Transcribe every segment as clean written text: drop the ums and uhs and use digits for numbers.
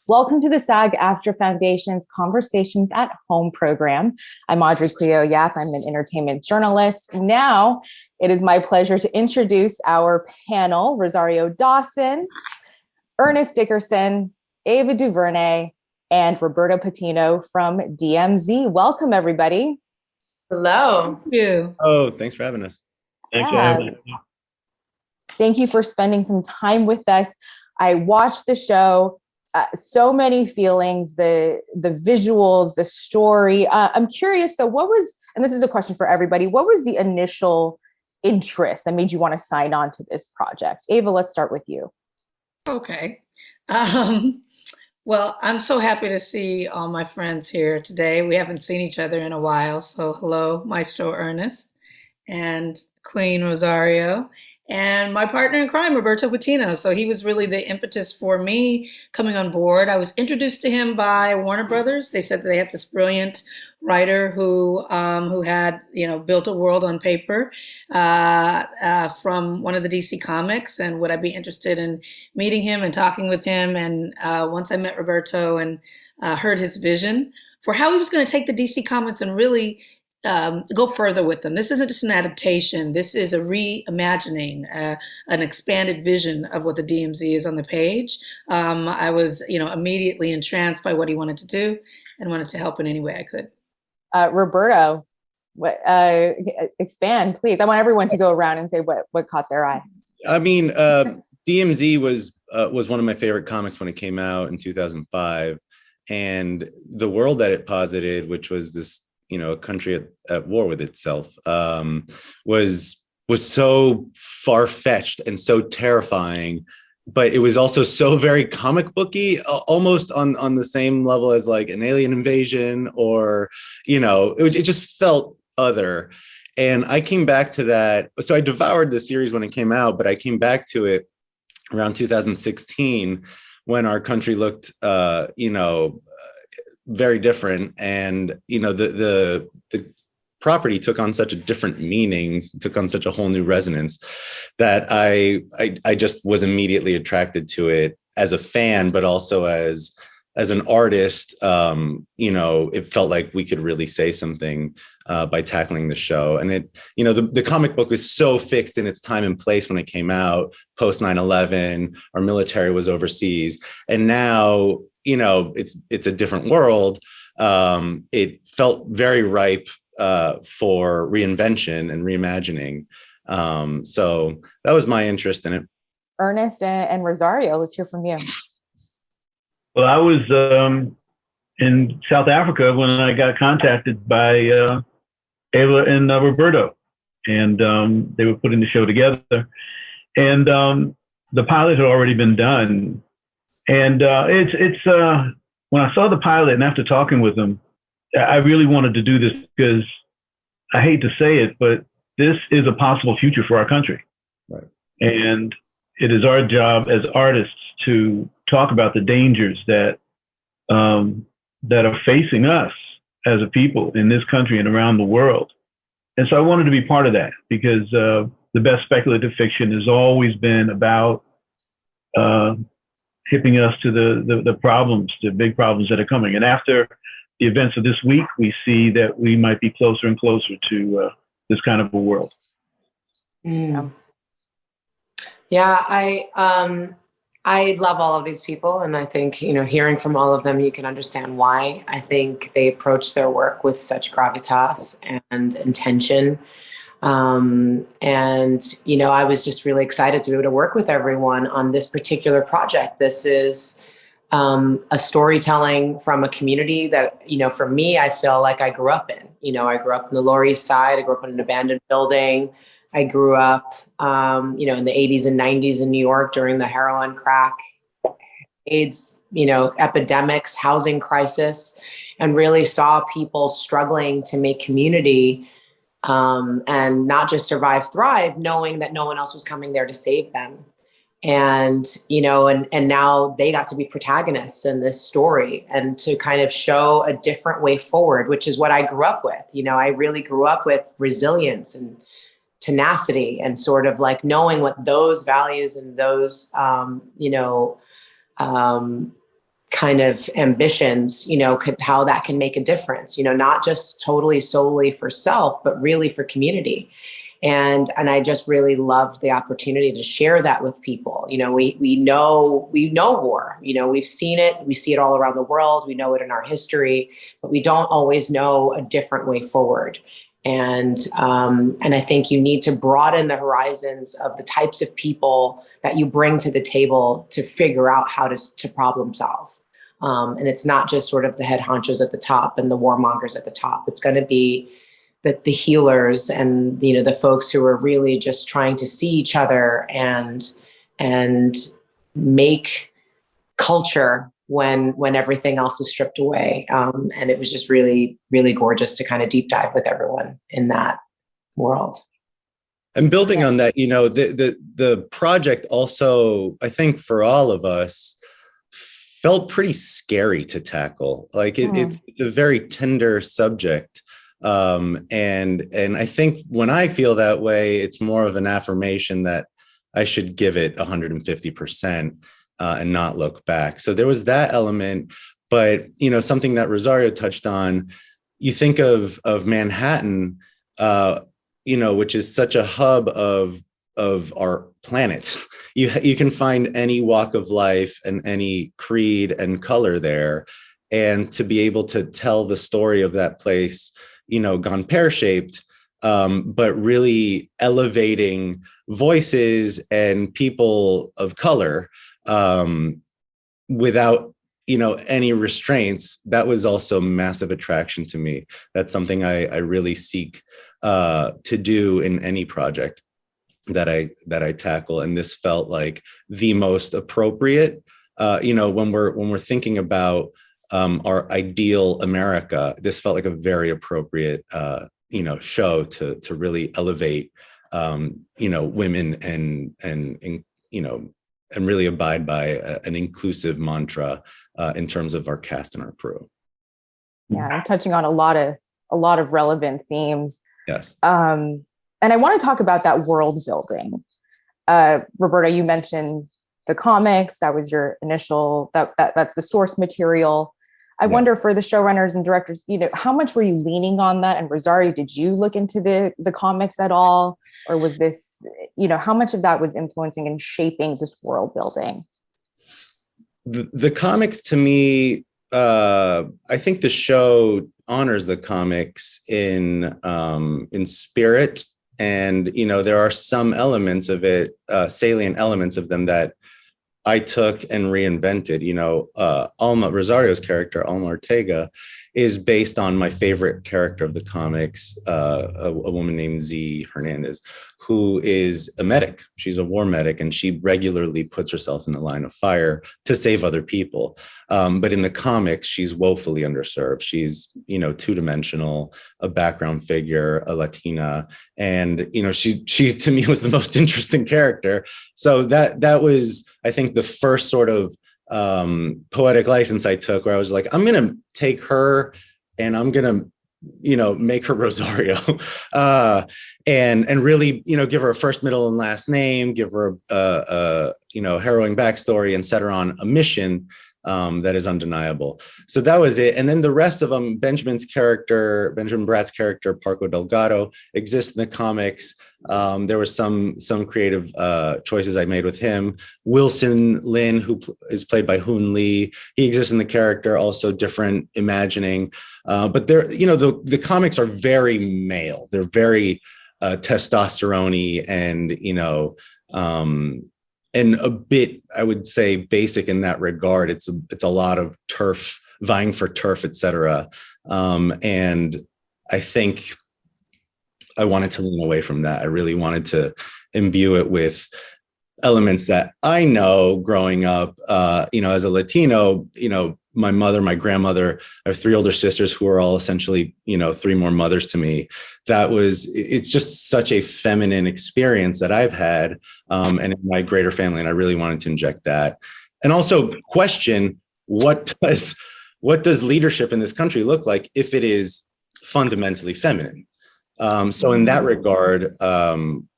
Welcome to the SAG-AFTRA Foundation's Conversations at Home program. I'm Audrey Cleo Yap. I'm an entertainment journalist. Now, it is my pleasure to introduce our panel, Rosario Dawson, Ernest Dickerson, Ava Duvernay, and Roberto Patino from DMZ. Welcome, everybody. Hello. Thank you. Oh, thanks for having us. Thank you for spending some time with us. I watched the show. So many feelings, the visuals, the story. I'm curious, though, what was, and this is a question for everybody, what was the initial interest that made you want to sign on to this project? Ava, let's start with you. Okay. Well, I'm so happy to see all my friends here today. We haven't seen each other in a while. So hello, Maestro Ernest and Queen Rosario. And my partner in crime, Roberto Patino. So he was really the impetus for me coming on board. I was introduced to him by Warner Brothers. They said that they had this brilliant writer who had, built a world on paper from one of the DC comics. And would I be interested in meeting him and talking with him? And once I met Roberto and heard his vision for how he was going to take the DC comics and really go further with them. This isn't just an adaptation. This is a reimagining, an expanded vision of what the DMZ is on the page. I was, immediately entranced by what he wanted to do and wanted to help in any way I could. Roberto, expand, please. I want everyone to go around and say what caught their eye. I mean, DMZ was one of my favorite comics when it came out in 2005, and the world that it posited, which was this, a country at war with itself, was so far-fetched and so terrifying, but it was also so very comic booky, almost on the same level as like an alien invasion, or it just felt other. And I came back to that. So I devoured the series when it came out, but I came back to it around 2016 when our country looked very different, and the property took on such a different meaning, took on such a whole new resonance, that I just was immediately attracted to it as a fan, but also as an artist. It felt like we could really say something by tackling the show. And the comic book was so fixed in its time and place when it came out, post 9/11. Our military was overseas, and now it's a different world. It felt very ripe for reinvention and reimagining. So that was my interest in it. Ernest and Rosario, let's hear from you. Well, I was in South Africa when I got contacted by Ava and Roberto, and they were putting the show together. And the pilot had already been done. And it's when I saw the pilot and after talking with them, I really wanted to do this because I hate to say it, but this is a possible future for our country. Right. And it is our job as artists to talk about the dangers that are facing us as a people in this country and around the world. And so I wanted to be part of that because the best speculative fiction has always been about hipping us to the problems, the big problems that are coming. And after the events of this week, we see that we might be closer and closer to this kind of a world. Mm. Yeah, I love all of these people. And I think, hearing from all of them, you can understand why. I think they approach their work with such gravitas and intention. I was just really excited to be able to work with everyone on this particular project. This is a storytelling from a community that, for me, I feel like I grew up in. I grew up in the Lower East Side. I grew up in an abandoned building. I grew up, in the 80s and 90s in New York during the heroin, crack, AIDS, epidemics, housing crisis, and really saw people struggling to make community. And not just survive, thrive, knowing that no one else was coming there to save them. And, and now they got to be protagonists in this story and to kind of show a different way forward, which is what I grew up with. I really grew up with resilience and tenacity and sort of like knowing what those values and those, kind of ambitions, how that can make a difference, not just totally solely for self, but really for community. And I just really loved the opportunity to share that with people. We know war, we've seen it, we see it all around the world, we know it in our history, but we don't always know a different way forward. And I think you need to broaden the horizons of the types of people that you bring to the table to figure out how to problem solve. And it's not just sort of the head honchos at the top and the warmongers at the top. It's going to be the healers and the folks who are really just trying to see each other and make culture when everything else is stripped away. And it was just really, really gorgeous to kind of deep dive with everyone in that world. And building on that, the project also, I think for all of us, felt pretty scary to tackle. Like it's a very tender subject. And I think when I feel that way, it's more of an affirmation that I should give it 150% and not look back. So there was that element, but something that Rosario touched on, you think of Manhattan, which is such a hub of our planet. You can find any walk of life and any creed and color there, and to be able to tell the story of that place, gone pear-shaped, but really elevating voices and people of color without, any restraints. That was also massive attraction to me. That's something I really seek to do in any project that I tackle. And this felt like the most appropriate, when we're thinking about our ideal America, this felt like a very appropriate, show to really elevate, women and really abide by an inclusive mantra in terms of our cast and our crew. Yeah, I'm touching on a lot of relevant themes. Yes. And I want to talk about that world building. Roberto, you mentioned the comics. That was your initial, that's the source material. I wonder for the showrunners and directors, how much were you leaning on that? And Rosario, did you look into the comics at all? Or was this, how much of that was influencing and shaping this world building? The comics, to me, I think the show honors the comics in spirit. And, there are some elements of it, salient elements of them that I took and reinvented. Alma, Rosario's character, Alma Ortega, is based on my favorite character of the comics, a woman named Z Hernandez, who is a medic. She's a war medic, and she regularly puts herself in the line of fire to save other people. But in the comics, she's woefully underserved. She's, two-dimensional, a background figure, a Latina. And, she to me was the most interesting character. So that was, I think, the first sort of poetic license I took, where I was like, I'm going to take her and I'm going to, make her Rosario, and really, give her a first, middle, and last name, give her a harrowing backstory, and set her on a mission that is undeniable. So that was it. And then the rest of them, Benjamin Bratt's character, Parco Delgado, exists in the comics. There were some creative choices I made with him. Wilson Lin, who is played by Hoon Lee, he exists in the character, also different imagining. But they're, the comics are very male. They're very testosterone-y and a bit, I would say, basic in that regard. It's a lot of turf, vying for turf, etc. And I think I wanted to lean away from that. I really wanted to imbue it with elements that I know growing up, as a Latino, my mother, my grandmother, I have 3 older sisters who are all essentially, 3 more mothers to me. It's just such a feminine experience that I've had, and in my greater family. And I really wanted to inject that. And also question, what does leadership in this country look like if it is fundamentally feminine? So in that regard,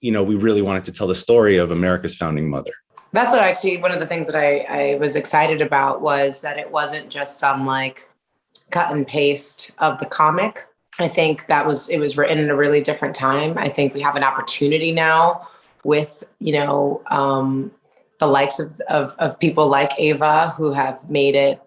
we really wanted to tell the story of America's founding mother. That's what actually, one of the things that I was excited about was that it wasn't just some like cut and paste of the comic. I think it was written in a really different time. I think we have an opportunity now with, the likes of people like Ava, who have made it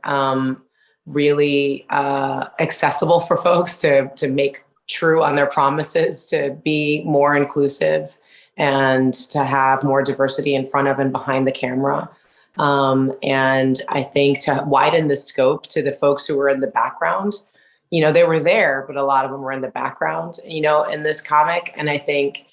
really accessible for folks to make true on their promises, to be more inclusive and to have more diversity in front of and behind the camera. And I think to widen the scope to the folks who were in the background, they were there, but a lot of them were in the background, in this comic. And I think,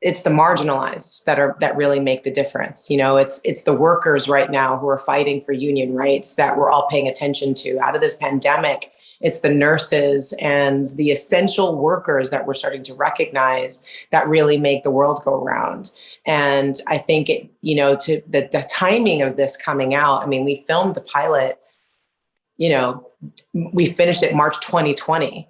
it's the marginalized that really make the difference. It's the workers right now who are fighting for union rights that we're all paying attention to out of this pandemic. It's the nurses and the essential workers that we're starting to recognize that really make the world go round. And I think to the timing of this coming out, I mean, we filmed the pilot, we finished it March 2020.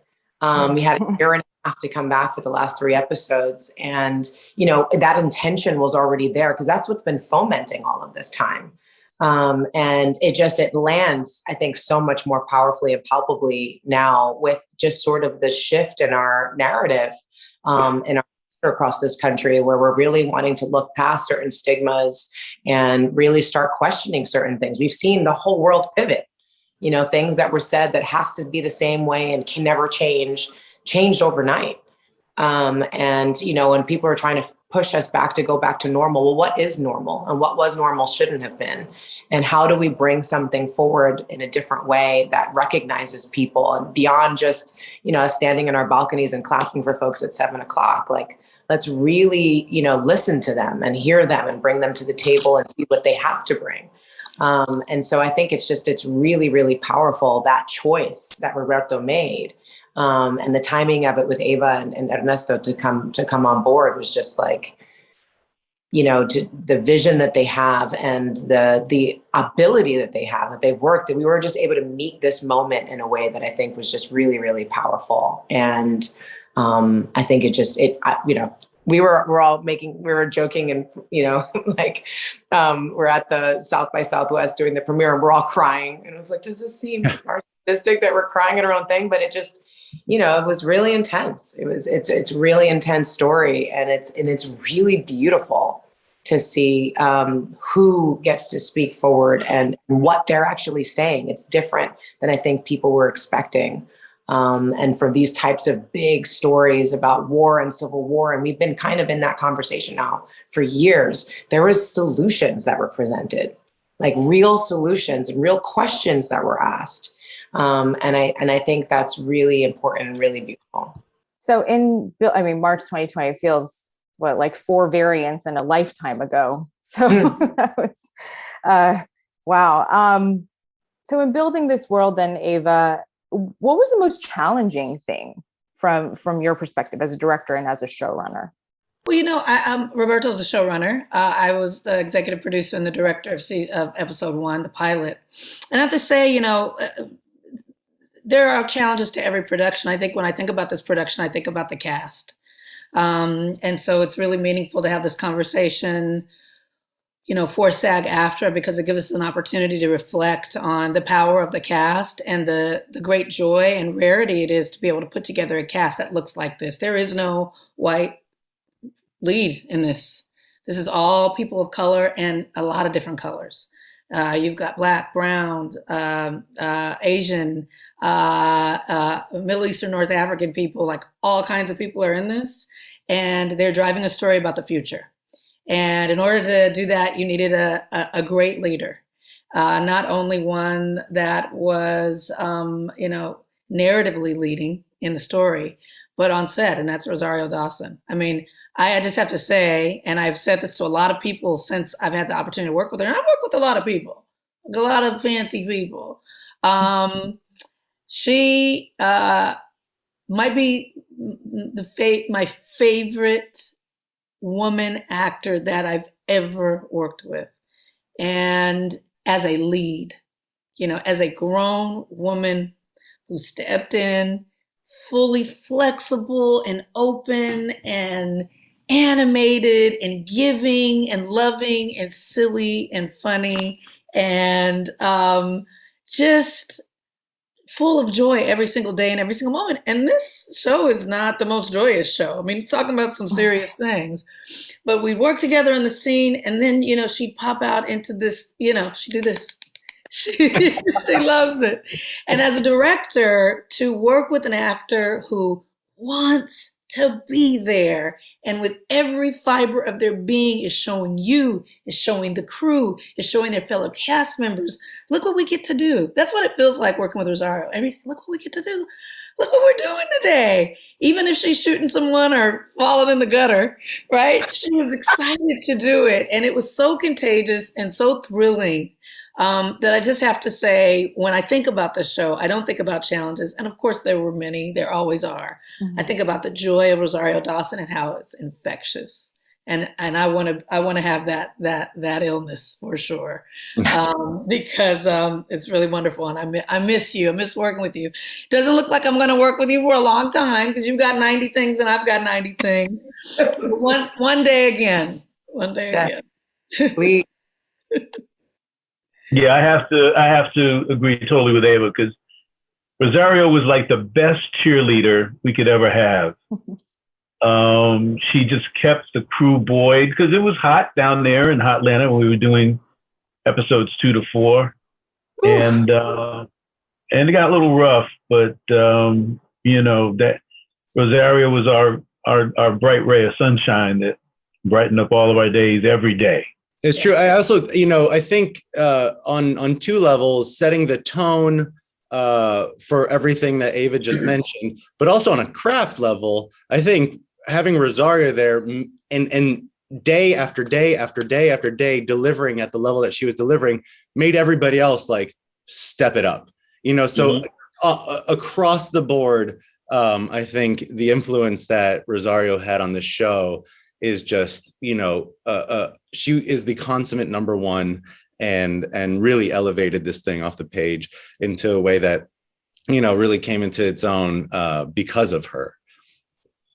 We had a year and a half to come back for the last 3 episodes. And, that intention was already there because that's what's been fomenting all of this time. And it lands, I think, so much more powerfully and palpably now with just sort of the shift in our narrative in our across this country, where we're really wanting to look past certain stigmas and really start questioning certain things. We've seen the whole world pivot. Things that were said that has to be the same way and can never change, changed overnight. And when people are trying to push us back to go back to normal, well, what is normal and what was normal shouldn't have been? And how do we bring something forward in a different way that recognizes people and beyond just, standing in our balconies and clapping for folks at 7:00? Like, let's really, listen to them and hear them and bring them to the table and see what they have to bring. And so I think it's really, really powerful, that choice that Roberto made. And the timing of it with Ava and Ernesto to come on board was just like, the vision that they have and the ability that they have, that they've worked, and we were just able to meet this moment in a way that I think was just really, really powerful. And I think we were joking and, we're at the South by Southwest doing the premiere and we're all crying. And it was like, does this seem narcissistic that we're crying at our own thing? But it just, it was really intense. It's really intense story. And it's really beautiful to see who gets to speak forward and what they're actually saying. It's different than I think people were expecting. And for these types of big stories about war and civil war, and we've been kind of in that conversation now for years, there was solutions that were presented, like real solutions and real questions that were asked. And I think that's really important and really beautiful. So March 2020 feels like 4 variants and a lifetime ago. So that was, wow. So in building this world then, Ava, what was the most challenging thing from your perspective as a director and as a showrunner? Well, Roberto's a showrunner. I was the executive producer and the director of episode 1, the pilot. And I have to say, there are challenges to every production. I think when I think about this production, I think about the cast. And so it's really meaningful to have this conversation, for SAG-AFTRA, because it gives us an opportunity to reflect on the power of the cast and the great joy and rarity it is to be able to put together a cast that looks like this. There is no white lead in this. This is all people of color and a lot of different colors. You've got Black, brown, Asian, Middle Eastern, North African people, like all kinds of people are in this, and they're driving a story about the future. And in order to do that, you needed a great leader, not only one that was, narratively leading in the story, but on set, and that's Rosario Dawson. I mean, I just have to say, and I've said this to a lot of people since I've had the opportunity to work with her, and I've worked with a lot of people, a lot of fancy people. She might be my favorite woman actor that I've ever worked with. And as a lead, as a grown woman who stepped in fully flexible and open and animated and giving and loving and silly and funny and just full of joy every single day and every single moment. And this show is not the most joyous show. I mean, it's talking about some serious things, but we work together in the scene, and then, she'd pop out into this, she'd do this. She loves it. And as a director, to work with an actor who wants to be there and with every fiber of their being is showing you, is showing the crew, is showing their fellow cast members, look what we get to do. That's what it feels like working with Rosario. Look what we get to do. Look what we're doing today. Even if she's shooting someone or falling in the gutter, right? She was excited to do it. And it was so contagious and so thrilling. That I just have to say, when I think about the show, I don't think about challenges. And of course, there were many. There always are. Mm-hmm. I think about the joy of Rosario Dawson and how it's infectious. And I want to have that illness for sure, because it's really wonderful. And I miss you. I miss working with you. Doesn't look like I'm going to work with you for a long time because you've got 90 things and I've got 90 things. One day again. One day again. Please. Yeah, I have to agree totally with Ava, because Rosario was like the best cheerleader we could ever have. She just kept the crew buoyed because it was hot down there in Hotlanta when we were doing episodes 2 to 4, and it got a little rough. But that Rosario was our bright ray of sunshine that brightened up all of our days every day. It's true. I also, I think on 2 levels, setting the tone for everything that Ava just mentioned, but also on a craft level, I think having Rosario there and day after day after day after day delivering at the level that she was delivering made everybody else like step it up. So across the board, I think the influence that Rosario had on the show is just, she is the consummate number one and really elevated this thing off the page into a way that, really came into its own because of her.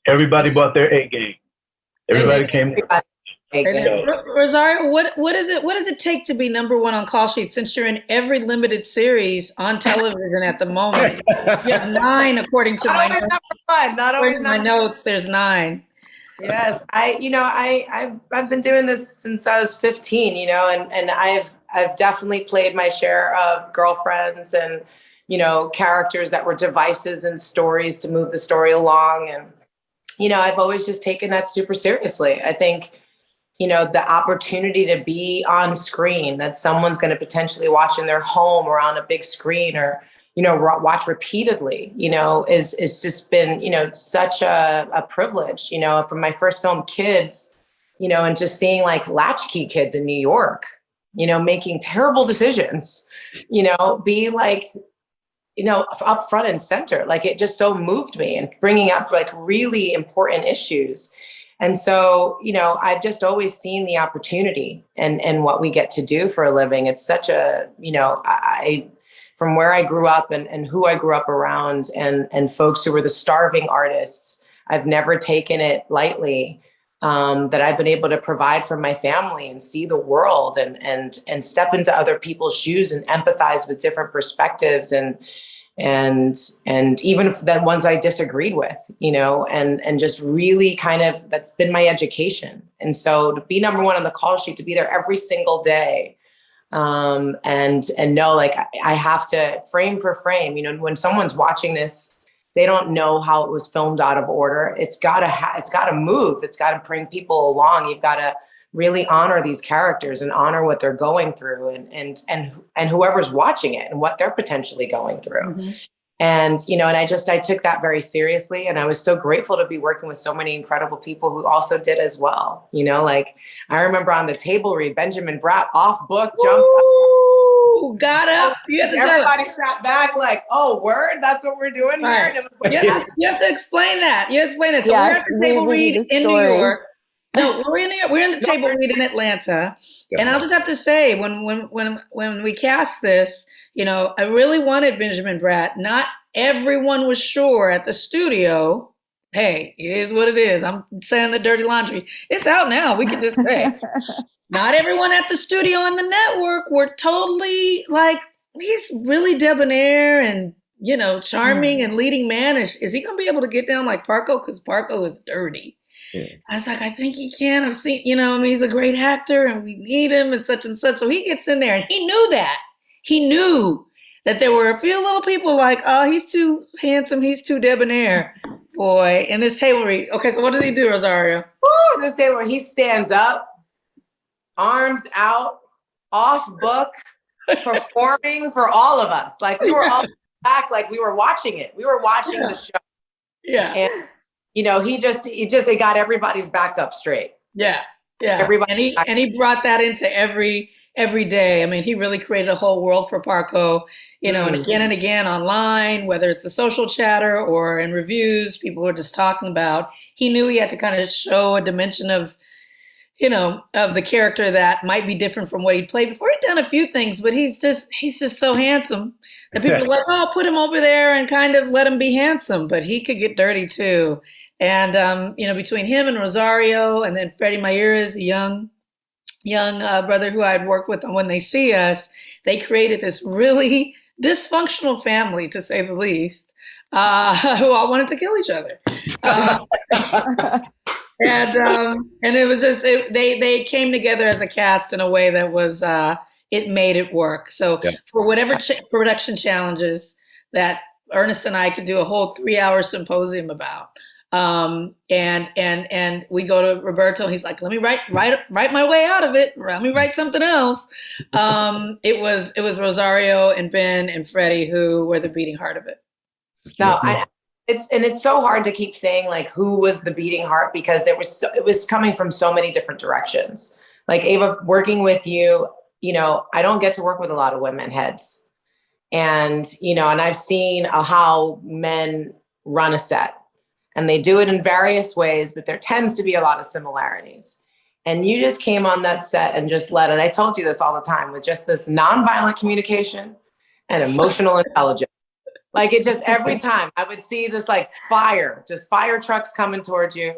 Everybody bought their A game. Everybody came. Rosario, what does it take to be number one on call sheet, since you're in every limited series on television at the moment? You have 9 according to my notes. Not always my notes. There's 9. Yes, I've been doing this since I was 15, and I've definitely played my share of girlfriends and, characters that were devices and stories to move the story along. And, I've always just taken that super seriously. I think, the opportunity to be on screen that someone's going to potentially watch in their home or on a big screen or, watch repeatedly, is just been, such a privilege, from my first film, Kids, and just seeing like latchkey kids in New York, making terrible decisions, be like, up front and center. Like it just so moved me and bringing up like really important issues. And so, I've just always seen the opportunity and what we get to do for a living. It's such a, from where I grew up and who I grew up around and folks who were the starving artists, I've never taken it lightly, that I've been able to provide for my family and see the world and step into other people's shoes and empathize with different perspectives and even the ones I disagreed with, and just really kind of, that's been my education. And so to be number one on the call sheet, to be there every single day, and know, like, I have to frame for frame, when someone's watching this, they don't know how it was filmed out of order. It's gotta move. It's gotta bring people along. You've got to really honor these characters and honor what they're going through and whoever's watching it and what they're potentially going through. Mm-hmm. And, and I took that very seriously. And I was so grateful to be working with so many incredible people who also did as well. Like I remember on the table read, Benjamin Bratt off book, jumped up. Got up. Everybody sat back like, oh, word, that's what we're doing here. And it was like, you have to explain that. So we're at the table read in New York. No, we're in the table read in Atlanta. And I'll just have to say, when we cast this, I really wanted Benjamin Bratt. Not everyone was sure at the studio hey, it is what it is. I'm saying the dirty laundry. It's out now. We can just say, not everyone at the studio and the network were totally like, he's really debonair and, charming and leading man. Is he going to be able to get down like Parco? Because Parco is dirty. Yeah. I was like, I think he can. I've seen, he's a great actor and we need him and such and such. So he gets in there and he knew that. He knew that there were a few little people like, oh, he's too handsome. He's too debonair. Boy, in this table read. Okay, so what does he do, Rosario? Woo, this table, he stands up, arms out, off book, performing for all of us. Like we were all back, like we were watching it. We were watching the show. Yeah. And it got everybody's back up straight. Yeah. Yeah. Everybody and he brought that into every day. I mean, he really created a whole world for Parco, and again online, whether it's a social chatter or in reviews, people were just talking about. He knew he had to kind of show a dimension of, of the character that might be different from what he'd played before. He'd done a few things, but he's just so handsome that people are like, oh, put him over there and kind of let him be handsome, but he could get dirty too. And, between him and Rosario and then Freddie Mayres, a young brother who I'd worked with on When They See Us, they created this really dysfunctional family, to say the least, who all wanted to kill each other. And it was just, they came together as a cast in a way that was, it made it work. So for whatever production challenges that Ernest and I could do a whole 3-hour symposium about. And we go to Roberto and he's like, let me write my way out of it. Let me write something else. It was Rosario and Ben and Freddie who were the beating heart of it. No, it's so hard to keep saying like who was the beating heart, because it was coming from so many different directions. Like Ava, working with you, I don't get to work with a lot of women heads, and and I've seen how men run a set. And they do it in various ways, but there tends to be a lot of similarities. And you just came on that set and just led, and I told you this all the time, with just this nonviolent communication and emotional intelligence. Like it just, every time I would see this like fire trucks coming towards you,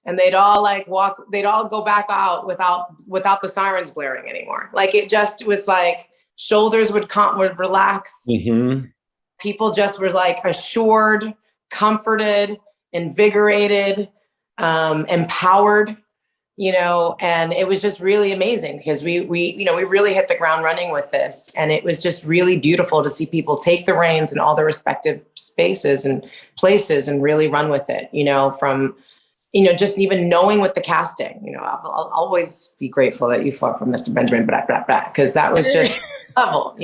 and they'd all go back out without the sirens blaring anymore. Like it just was like shoulders would relax. Mm-hmm. People just were like assured, comforted, invigorated, empowered, and it was just really amazing because we really hit the ground running with this. And it was just really beautiful to see people take the reins in all their respective spaces and places and really run with it, from, just even knowing with the casting, I'll always be grateful that you fought for Mr. Benjamin, because that was just level,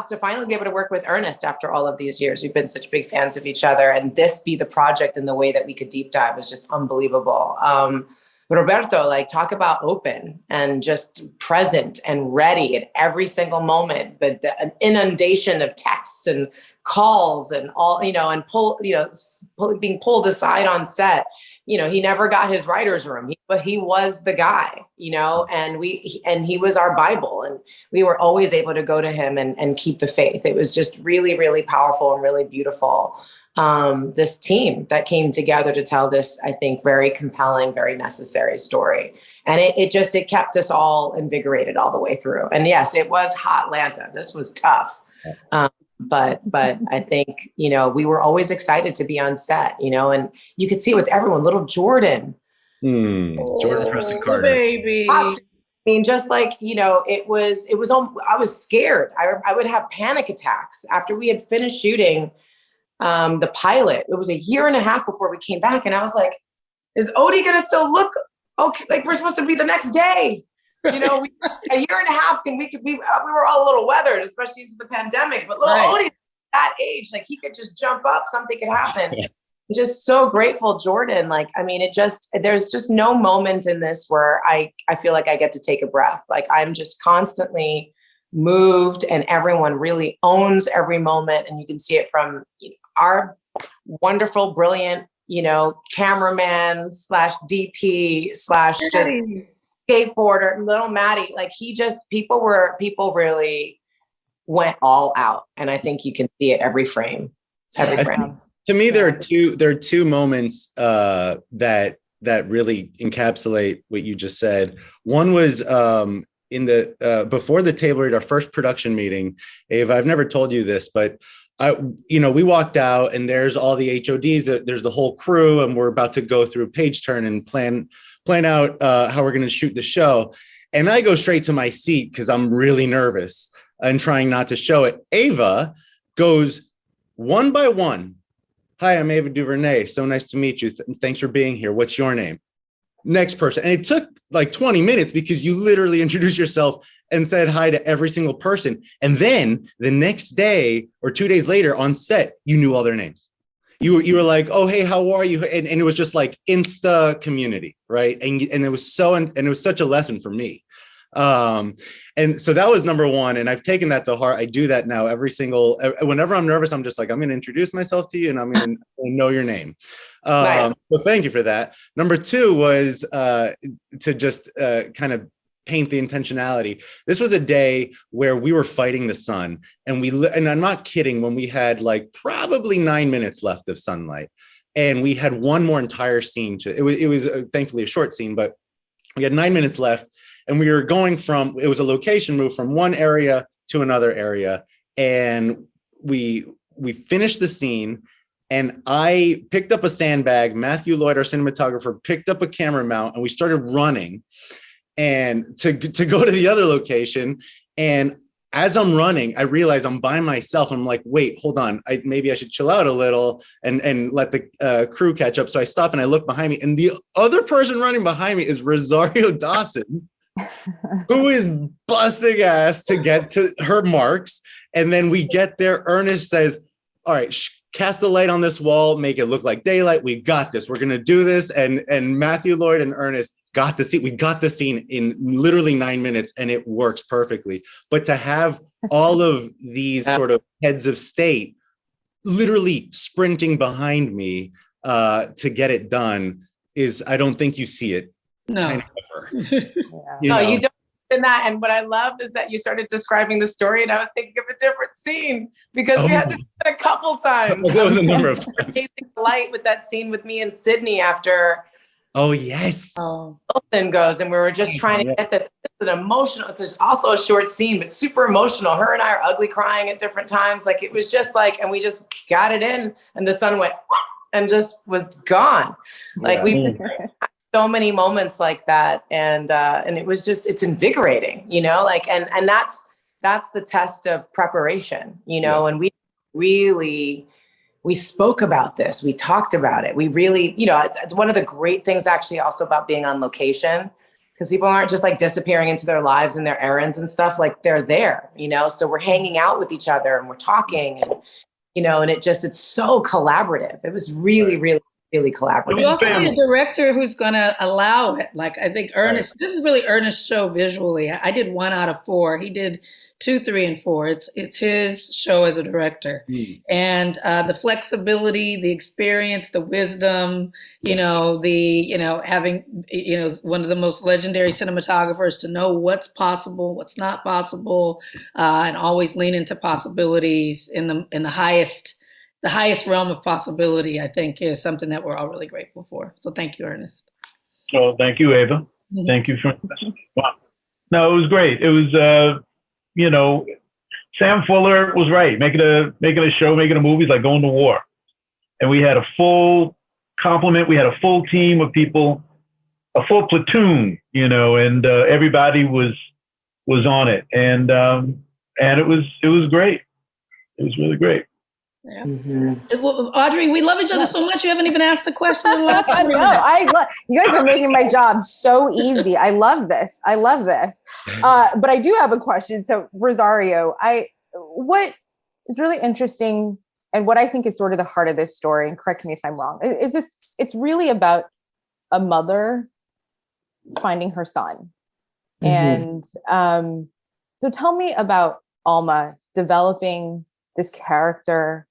to finally be able to work with Ernest after all of these years. We've been such big fans of each other, and this be the project in the way that we could deep dive was just unbelievable. Roberto, like talk about open and just present and ready at every single moment, an inundation of texts and calls and all, and being pulled aside on set. He never got his writer's room, but he was the guy, and he was our Bible, and we were always able to go to him and keep the faith. It was just really, really powerful and really beautiful. This team that came together to tell this, I think, very compelling, very necessary story. And it kept us all invigorated all the way through. And yes, it was hot Atlanta. This was tough. But I think, we were always excited to be on set, and you could see it with everyone, little Jordan. Jordan Preston Carter. Baby. I mean, just like, I was scared. I would have panic attacks after we had finished shooting the pilot. It was a year and a half before we came back. And I was like, is Odie going to still look okay? Like we're supposed to be the next day. A year and a half, we were all a little weathered, especially into the pandemic, but little Odie at that age, like he could just jump up, something could happen. Yeah. Just so grateful, Jordan. Like, I mean, there's just no moment in this where I feel like I get to take a breath. Like I'm just constantly moved, and everyone really owns every moment. And you can see it from our wonderful, brilliant, cameraman / DP / just skateboarder, little Maddie. Like people really went all out. And I think you can see it every frame. To me, there are two moments that really encapsulate what you just said. One was in the before the table read, our first production meeting. Ava, I've never told you this, but we walked out and there's all the HODs, there's the whole crew, and we're about to go through page turn and plan out how we're going to shoot the show. And I go straight to my seat because I'm really nervous and trying not to show it. Ava goes one by one. Hi, I'm Ava Duvernay. So nice to meet you. Thanks for being here. What's your name? Next person. And it took like 20 minutes because you literally introduced yourself and said hi to every single person. And then the next day or 2 days later on set, you knew all their names. You were like, oh, hey, how are you? And it was just like Insta community, right? And it was such a lesson for me. And so that was number one. And I've taken that to heart. I do that now whenever I'm nervous, I'm just like, I'm going to introduce myself to you and I'm going to know your name. Right. So thank you for that. Number two was to just kind of paint the intentionality. This was a day where we were fighting the sun and I'm not kidding, when we had like probably 9 minutes left of sunlight and we had one more entire scene it was thankfully a short scene, but we had 9 minutes left. And we were going it was a location move from one area to another area. And we finished the scene and I picked up a sandbag. Matthew Lloyd, our cinematographer, picked up a camera mount and we started running and to go to the other location. And as I'm running, I realize I'm by myself. I'm like, wait, hold on. Maybe I should chill out a little and let the crew catch up. So I stop and I look behind me and the other person running behind me is Rosario Dawson, who is busting ass to get to her marks. And then we get there. Ernest says, all right, cast the light on this wall, make it look like daylight. We got this. We're going to do this. And Matthew Lloyd and Ernest got the scene. We got the scene in literally 9 minutes and it works perfectly. But to have all of these sort of heads of state literally sprinting behind me to get it done I don't think you see it. No. No, you don't in that. And what I loved is that you started describing the story and I was thinking of a different scene because we had to do it a couple times. That was a number of times. Chasing the light with that scene with me and Sydney after. Oh, yes. Wilson goes and we were just trying to get this. It's an emotional, it's just also a short scene, but super emotional. Her and I are ugly crying at different times. Like it was just like, and we just got it in and the sun went and just was gone. Like we so many moments like that. And it was just, it's invigorating, like, and that's the test of preparation, and we spoke about this, we talked about it. We really, it's one of the great things actually also about being on location, because people aren't just like disappearing into their lives and their errands and stuff, like they're there, so we're hanging out with each other and we're talking and, and it's so collaborative. It was really, really collaborative. We also need a director who's going to allow it. Like I think Ernest, this is really Ernest's show visually. I did 1 out of 4. He did 2, 3, and 4. It's his show as a director, and the flexibility, the experience, the wisdom. Having one of the most legendary cinematographers to know what's possible, what's not possible, and always lean into possibilities in the highest. The highest realm of possibility, I think, is something that we're all really grateful for. So thank you, Ernest. Oh, thank you, Ava. Thank you for wow. No, it was great. It was, Sam Fuller was right. Making a show, making a movie is like going to war. And we had a full complement. We had a full team of people, a full platoon, and everybody was on it. And it was great. It was really great. Yeah. Audrey, we love each other so much. You haven't even asked a question in the last 3 minutes. No, you guys are making my job so easy. I love this. But I do have a question. So Rosario, what is really interesting and what I think is sort of the heart of this story, and correct me if I'm wrong, is this, it's really about a mother finding her son. And so tell me about Alma developing this character,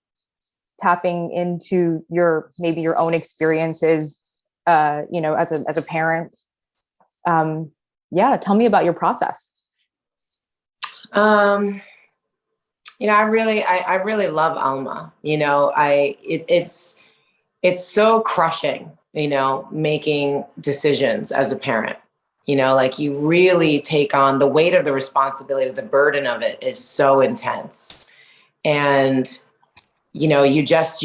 tapping into your own experiences, as a parent. Tell me about your process. I really love Alma. It's so crushing, making decisions as a parent. Like you really take on the weight of the responsibility, the burden of it is so intense. And, you just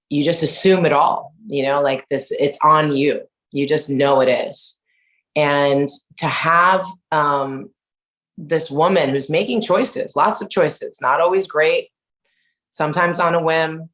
assume it all, like this, it's on you. You just know it is. And to have this woman who's making choices, lots of choices, not always great, sometimes on a whim,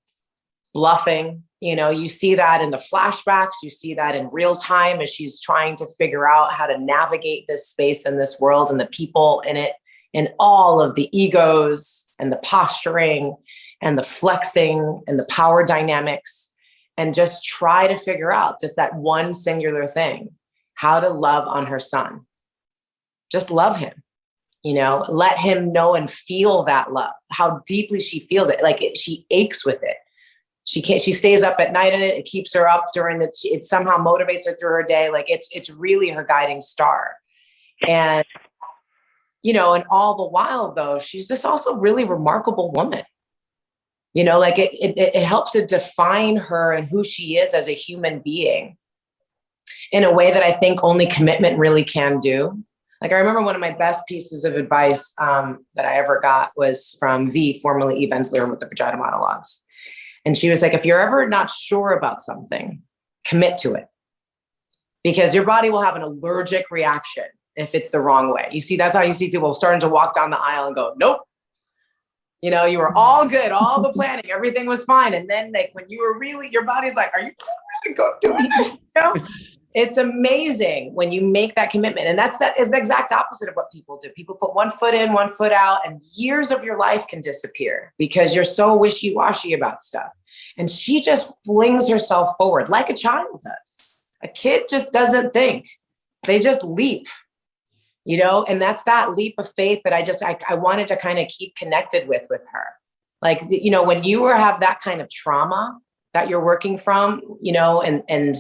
bluffing, you see that in the flashbacks, you see that in real time as she's trying to figure out how to navigate this space and this world and the people in it, and all of the egos and the posturing and the flexing and the power dynamics, and just try to figure out just that one singular thing, how to love on her son. Just love him, let him know and feel that love, how deeply she feels it. Like she aches with it. She stays up at night in it. It keeps her up it somehow motivates her through her day. Like it's really her guiding star. And, and all the while though, she's just also a really remarkable woman. Like it helps to define her and who she is as a human being in a way that I think only commitment really can do. Like I remember one of my best pieces of advice that I ever got was from V, formerly E. Bensler with the Vagina Monologues. And she was like, if you're ever not sure about something, commit to it. Because your body will have an allergic reaction if it's the wrong way. That's how you see people starting to walk down the aisle and go, nope. You were all good, all the planning, everything was fine. And then like when you were really, your body's like, are you really doing this? It's amazing when you make that commitment. And that is the exact opposite of what people do. People put one foot in, one foot out, and years of your life can disappear because you're so wishy-washy about stuff. And she just flings herself forward like a child does. A kid just doesn't think. They just leap, and that's that leap of faith that I wanted to kind of keep connected with her. Like, when you have that kind of trauma that you're working from, and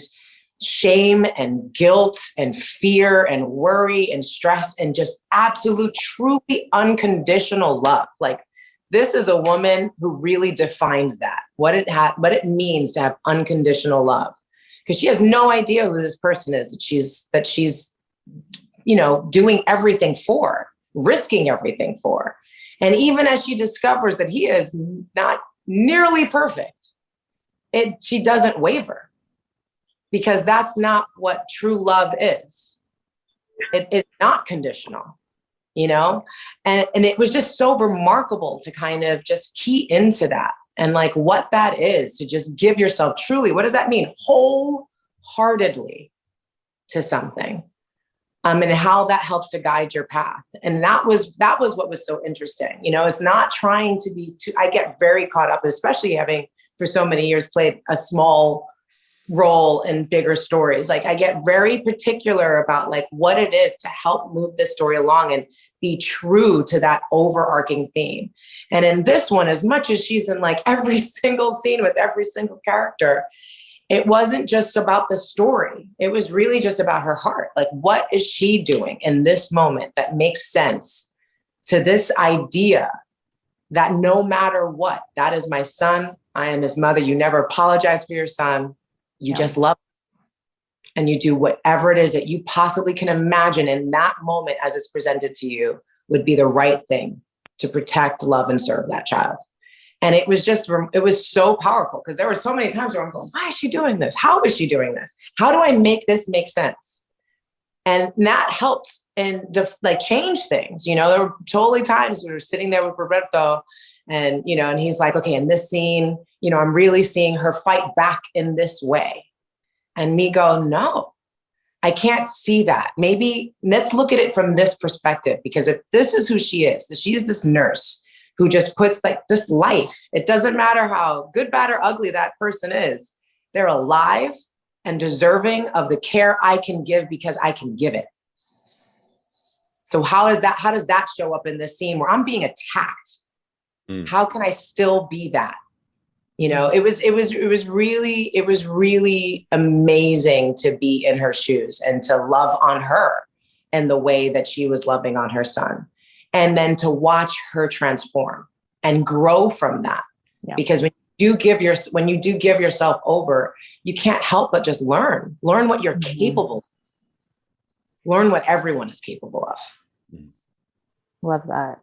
shame and guilt and fear and worry and stress and just absolute, truly unconditional love. Like this is a woman who really defines that, what it means to have unconditional love. Because she has no idea who this person is that she's doing everything for, risking everything for. And even as she discovers that he is not nearly perfect, she doesn't waver. Because that's not what true love is. It is not conditional, and it was just so remarkable to kind of just key into that and like what that is, to just give yourself truly, what does that mean? Wholeheartedly to something, and how that helps to guide your path. And that was what was so interesting. It's not trying to be I get very caught up, especially having for so many years played a small role in bigger stories. Like I get very particular about like what it is to help move this story along and be true to that overarching theme. And in this one, as much as she's in like every single scene with every single character, it wasn't just about the story. It was really just about her heart. Like, what is she doing in this moment that makes sense to this idea that no matter what, that is my son, I am his mother. You never apologize for your son. You just love him. And you do whatever it is that you possibly can imagine in that moment as it's presented to you would be the right thing to protect, love, and serve that child. And it was so powerful because there were so many times where I'm going, why is she doing this? How is she doing this? How do I make this make sense? And that helped and change things. There were totally times we were sitting there with Roberto and, and he's like, okay, in this scene, I'm really seeing her fight back in this way. And me go, no, I can't see that. Maybe let's look at it from this perspective, because if this is who she is this nurse who just puts just life. It doesn't matter how good, bad, or ugly that person is. They're alive and deserving of the care I can give because I can give it. So how does that show up in this scene where I'm being attacked? How can I still be that? It was really amazing to be in her shoes and to love on her in the way that she was loving on her son. and then to watch her transform and grow from that. Yeah. Because when you do give yourself over, you can't help but just learn what you're capable of. Learn what everyone is capable of. Love that.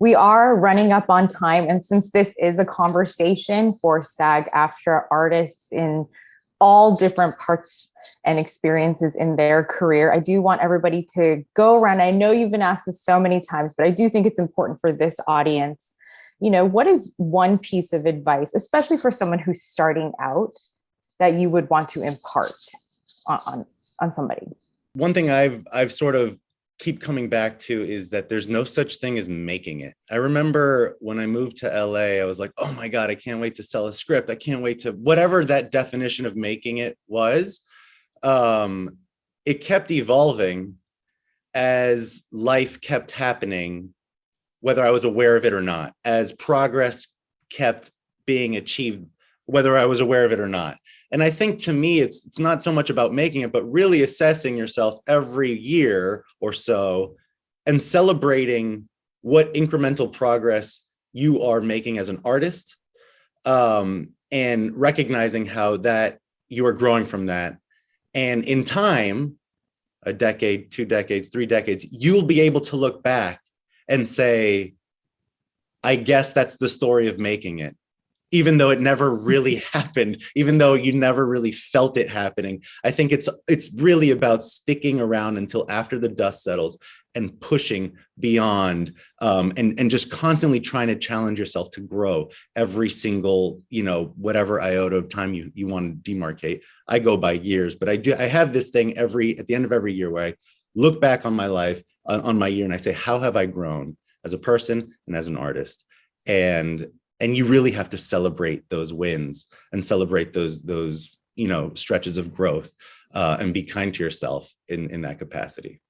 We are running up on time. And since this is a conversation for SAG-AFTRA artists in all different parts and experiences in their career, I do want everybody to go around. I know you've been asked this so many times, but I do think it's important for this audience. What is one piece of advice, especially for someone who's starting out, that you would want to impart on somebody? One thing I've sort of keep coming back to is that there's no such thing as making it. I remember when I moved to LA, I was like, oh my God, I can't wait to sell a script. I can't wait to, whatever that definition of making it was. It kept evolving as life kept happening, whether I was aware of it or not, as progress kept being achieved, whether I was aware of it or not. And I think to me, it's not so much about making it, but really assessing yourself every year or so and celebrating what incremental progress you are making as an artist, and recognizing how that you are growing from that. And in time, a decade, 2 decades, 3 decades, you'll be able to look back and say, I guess that's the story of making it. Even though it never really happened, even though you never really felt it happening. I think it's really about sticking around until after the dust settles and pushing beyond, and just constantly trying to challenge yourself to grow every single, whatever iota of time you want to demarcate. I go by years, but I have this thing at the end of every year where I look back on my life, on my year, and I say, how have I grown as a person and as an artist? And you really have to celebrate those wins and celebrate those stretches of growth, and be kind to yourself in that capacity.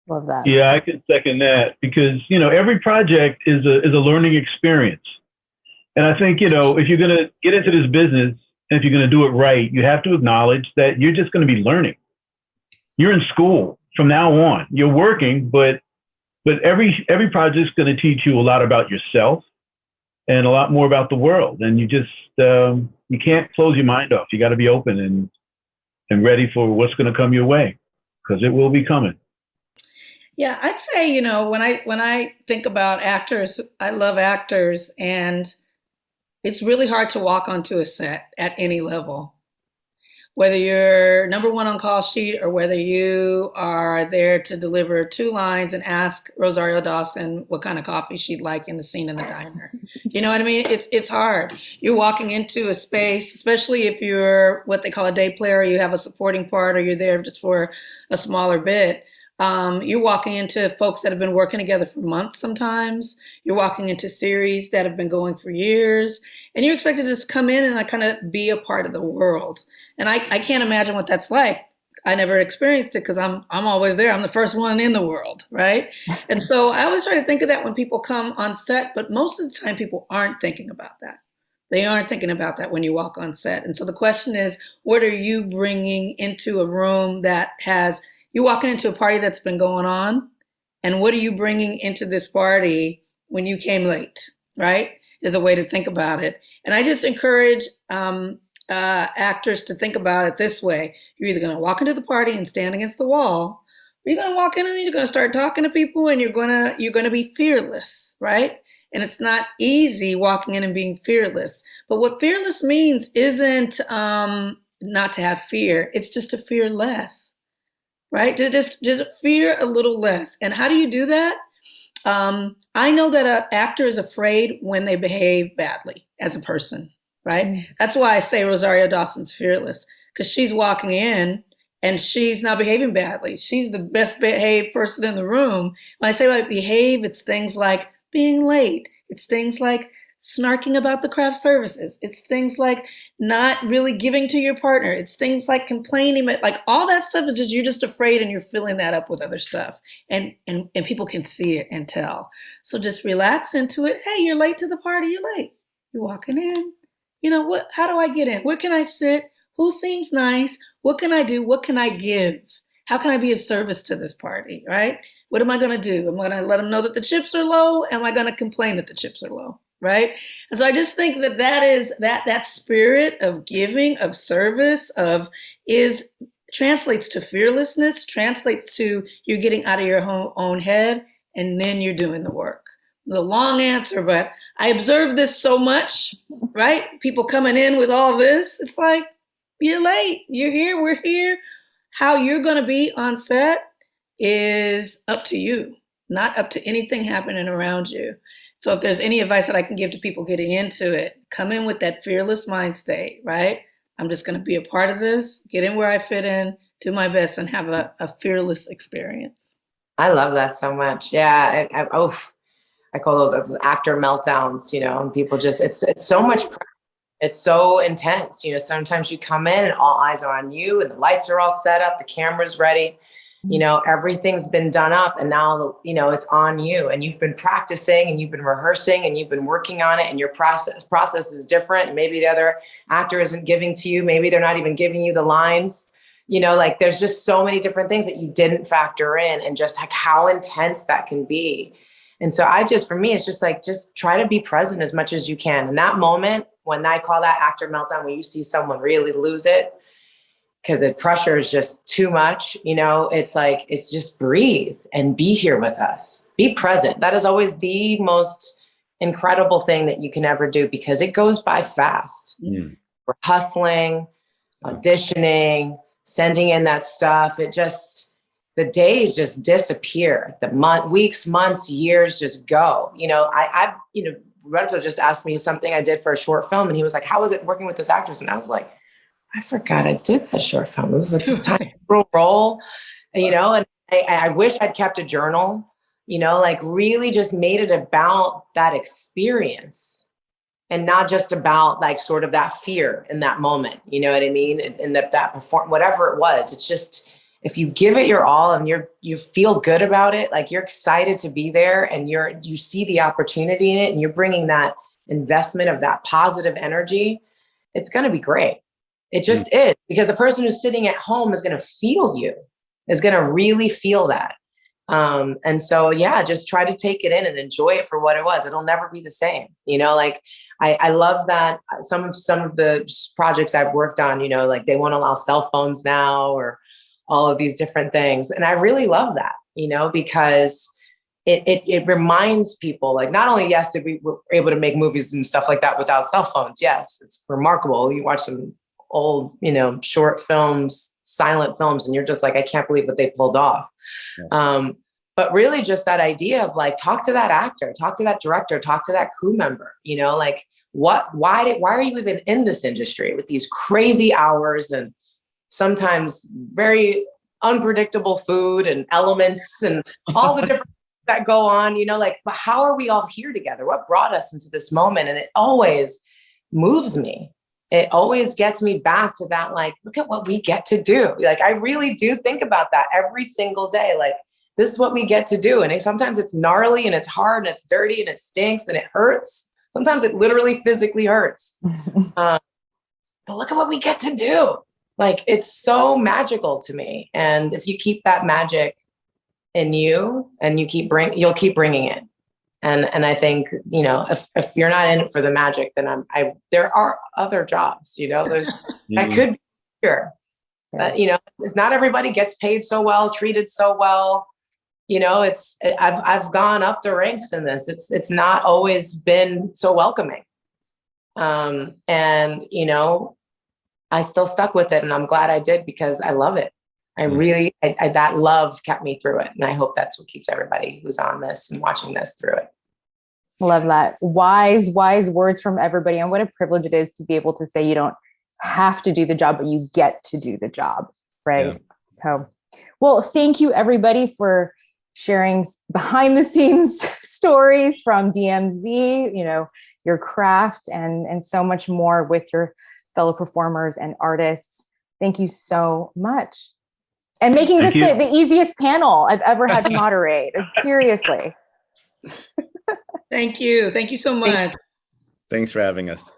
Love that. Yeah, I can second that, because every project is a learning experience, and I think if you're going to get into this business and if you're going to do it right, you have to acknowledge that you're just going to be learning. You're in school from now on. You're working, but every project is going to teach you a lot about yourself and a lot more about the world. And you just, you can't close your mind off. You got to be open and ready for what's going to come your way, because it will be coming. Yeah, I'd say, when I think about actors, I love actors, and it's really hard to walk onto a set at any level. Whether you're number one on call sheet or whether you are there to deliver 2 lines and ask Rosario Dawson what kind of coffee she'd like in the scene in the diner. You know what I mean? It's hard. You're walking into a space, especially if you're what they call a day player, you have a supporting part, or you're there just for a smaller bit. You're walking into folks that have been working together for months sometimes. You're walking into series that have been going for years. And you're expected to just come in and kind of be a part of the world. And I can't imagine what that's like. I never experienced it because I'm always there. I'm the first one in the world, right? And so I always try to think of that when people come on set, but most of the time people aren't thinking about that. They aren't thinking about that when you walk on set. And so the question is, what are you bringing into a room that has, you're walking into a party that's been going on, and what are you bringing into this party when you came late, right? Is a way to think about it. And I just encourage actors to think about it this way. You're either going to walk into the party and stand against the wall, or you're going to walk in and you're going to start talking to people, and you're going to be fearless, right? And it's not easy walking in and being fearless. But what fearless means isn't not to have fear. It's just to fear less, right? Just fear a little less. And how do you do that? I know that an actor is afraid when they behave badly as a person, right? Mm. That's why I say Rosario Dawson's fearless, because she's walking in and she's not behaving badly. She's the best behaved person in the room. When I say like behave, it's things like being late. It's things like snarking about the craft services. It's things like not really giving to your partner. It's things like complaining, like all that stuff is just, you're just afraid and you're filling that up with other stuff. And people can see it and tell. So just relax into it. Hey, you're late to the party. You're late. You're walking in. What, how do I get in? Where can I sit? Who seems nice? What can I do? What can I give? How can I be of service to this party? Right? What am I going to do? Am I going to let them know that the chips are low? Am I going to complain that the chips are low? Right. And so I just think that spirit of giving, of service, translates to fearlessness, translates to you're getting out of your own head, and then you're doing the work. The long answer, but I observe this so much, right? People coming in with all this. It's like, you're late. You're here. We're here. How you're going to be on set is up to you, not up to anything happening around you. So if there's any advice that I can give to people getting into it, come in with that fearless mind state, right? I'm just going to be a part of this, get in where I fit in, do my best, and have a fearless experience. I love that so much. Yeah. I call those actor meltdowns, and people just, it's so much, it's so intense. Sometimes you come in and all eyes are on you and the lights are all set up, the camera's ready, everything's been done up, and now, it's on you, and you've been practicing and you've been rehearsing and you've been working on it, and your process is different. Maybe the other actor isn't giving to you. Maybe they're not even giving you the lines, there's just so many different things that you didn't factor in, and just like how intense that can be. And so for me, it's just like, just try to be present as much as you can. In that moment, when I call that actor meltdown, when you see someone really lose it, because the pressure is just too much, it's like, it's just breathe and be here with us. Be present. That is always the most incredible thing that you can ever do, because it goes by fast. We're hustling, auditioning, sending in that stuff. The days just disappear. The weeks, months, years just go. Roberto just asked me something I did for a short film, and he was like, "How was it working with this actress?" And I was like, I forgot I did that short film. It was like a tiny little role, and I wish I'd kept a journal, really just made it about that experience, and not just about like sort of that fear in that moment, you know what I mean? And that perform, whatever it was, it's just, if you give it your all and you feel good about it, like you're excited to be there, and you see the opportunity in it, and you're bringing that investment of that positive energy, it's going to be great. It just is, because the person who's sitting at home is going to feel you, is going to really feel that. And so, yeah, just try to take it in and enjoy it for what it was. It'll never be the same. I love that some of the projects I've worked on, like they won't allow cell phones now, or all of these different things. And I really love that, because it reminds people, like, not only, yes, did we were able to make movies and stuff like that without cell phones. Yes, it's remarkable. You watch some old, short films, silent films, and you're just like, I can't believe what they pulled off. Yeah. But really just that idea of like, talk to that actor, talk to that director, talk to that crew member, like why are you even in this industry with these crazy hours and sometimes very unpredictable food and elements and all the different that go on, but how are we all here together? What brought us into this moment? And it always moves me. It always gets me back to that, like, look at what we get to do. Like, I really do think about that every single day. Like, this is what we get to do. And sometimes it's gnarly and it's hard and it's dirty and it stinks and it hurts. Sometimes it literally physically hurts. But look at what we get to do. Like, it's so magical to me. And if you keep that magic in you and you'll keep bringing it. And I think, if you're not in it for the magic, then there are other jobs, I could be here, but, it's not everybody gets paid so well, treated so well. I've gone up the ranks in this. It's not always been so welcoming. And, I still stuck with it, and I'm glad I did, because I love it. That love kept me through it. And I hope that's what keeps everybody who's on this and watching this through it. Love that. Wise words from everybody. And what a privilege it is to be able to say you don't have to do the job, but you get to do the job. Right. Yeah. So, well, thank you everybody for sharing behind the scenes stories from DMZ, your craft and so much more with your fellow performers and artists. Thank you so much. And making this the easiest panel I've ever had to moderate. Seriously. Thank you. Thank you so much. Thanks for having us.